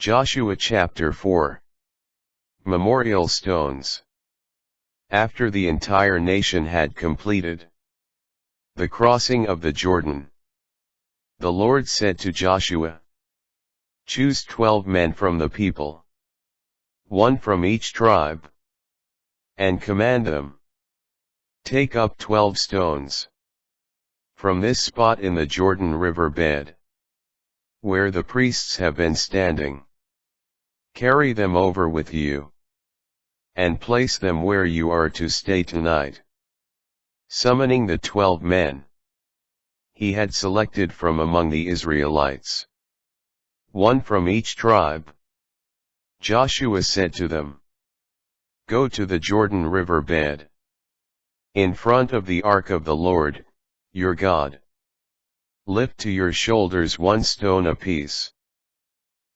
Joshua chapter 4. Memorial Stones. After the entire nation had completed the crossing of the Jordan, the Lord said to Joshua, "Choose 12 men from the people, one from each tribe, and command them, take up 12 stones from this spot in the Jordan River bed, where the priests have been standing. Carry them over with you, and place them where you are to stay tonight." Summoning the 12 men he had selected from among the Israelites, one from each tribe, Joshua said to them, "Go to the Jordan River bed, in front of the ark of the Lord, your God. Lift to your shoulders 1 stone apiece,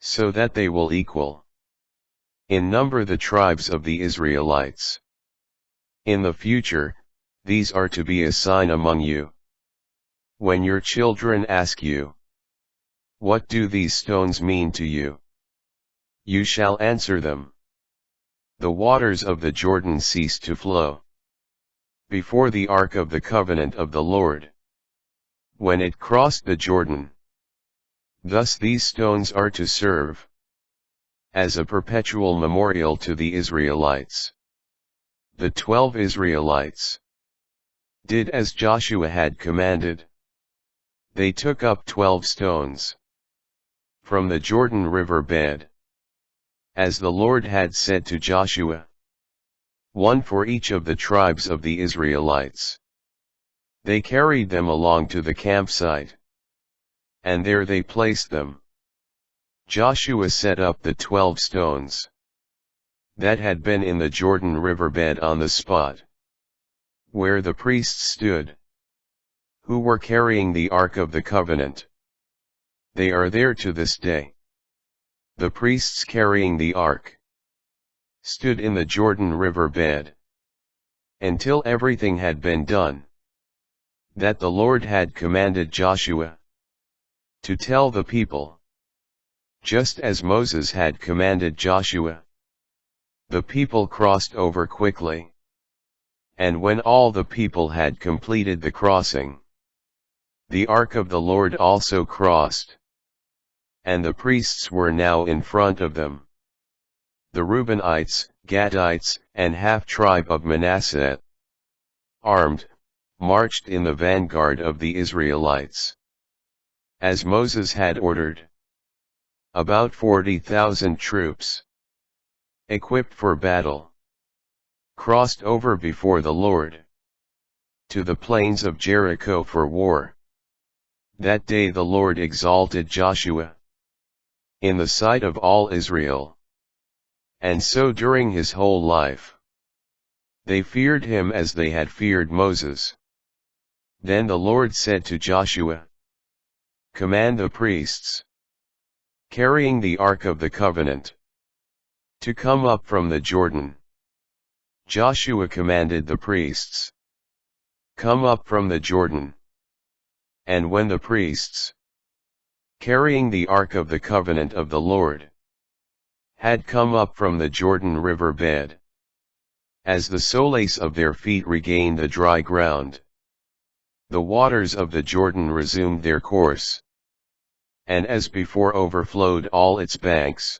so that they will equal in number the tribes of the Israelites. In the future, these are to be a sign among you. When your children ask you, 'What do these stones mean to you?' you shall answer them, 'The waters of the Jordan ceased to flow before the ark of the covenant of the Lord, when it crossed the Jordan.' Thus these stones are to serve as a perpetual memorial to the Israelites." The 12 Israelites did as Joshua had commanded. They took up 12 stones from the Jordan River bed, as the Lord had said to Joshua, one for each of the tribes of the Israelites. They carried them along to the campsite, and there they placed them. Joshua set up the 12 stones that had been in the Jordan River bed on the spot where the priests stood, who were carrying the Ark of the Covenant. They are there to this day. The priests carrying the Ark stood in the Jordan River bed until everything had been done that the Lord had commanded Joshua to tell the people. Just as Moses had commanded Joshua, the people crossed over quickly. And when all the people had completed the crossing, the ark of the Lord also crossed, and the priests were now in front of them. The Reubenites, Gadites, and half-tribe of Manasseh, armed, marched in the vanguard of the Israelites, as Moses had ordered. About 40,000 troops, equipped for battle, crossed over before the Lord to the plains of Jericho for war. That day the Lord exalted Joshua in the sight of all Israel, and so during his whole life they feared him as they had feared Moses. Then the Lord said to Joshua, "Command the priests carrying the Ark of the Covenant to come up from the Jordan." Joshua commanded the priests, "Come up from the Jordan." And when the priests carrying the Ark of the Covenant of the Lord had come up from the Jordan River bed, as the soles of their feet regained the dry ground, the waters of the Jordan resumed their course, and as before overflowed all its banks.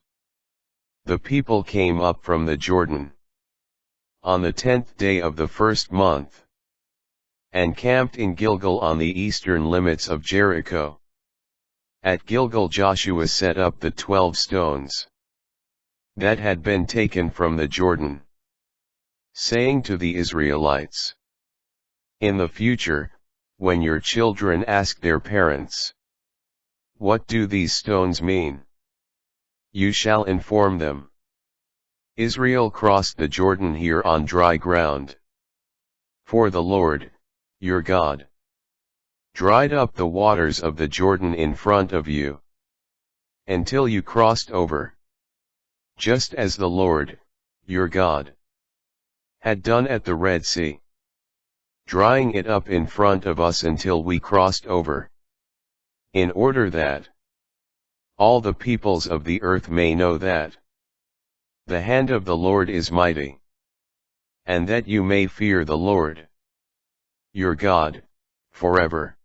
The people came up from the Jordan on the 10th day of the first month, and camped in Gilgal on the eastern limits of Jericho. At Gilgal Joshua set up the 12 stones that had been taken from the Jordan, saying to the Israelites, "In the future, when your children ask their parents, 'What do these stones mean?' you shall inform them, 'Israel crossed the Jordan here on dry ground. For the Lord, your God, dried up the waters of the Jordan in front of you, until you crossed over, just as the Lord, your God, had done at the Red Sea, drying it up in front of us until we crossed over, in order that all the peoples of the earth may know that the hand of the Lord is mighty, and that you may fear the Lord your God, forever.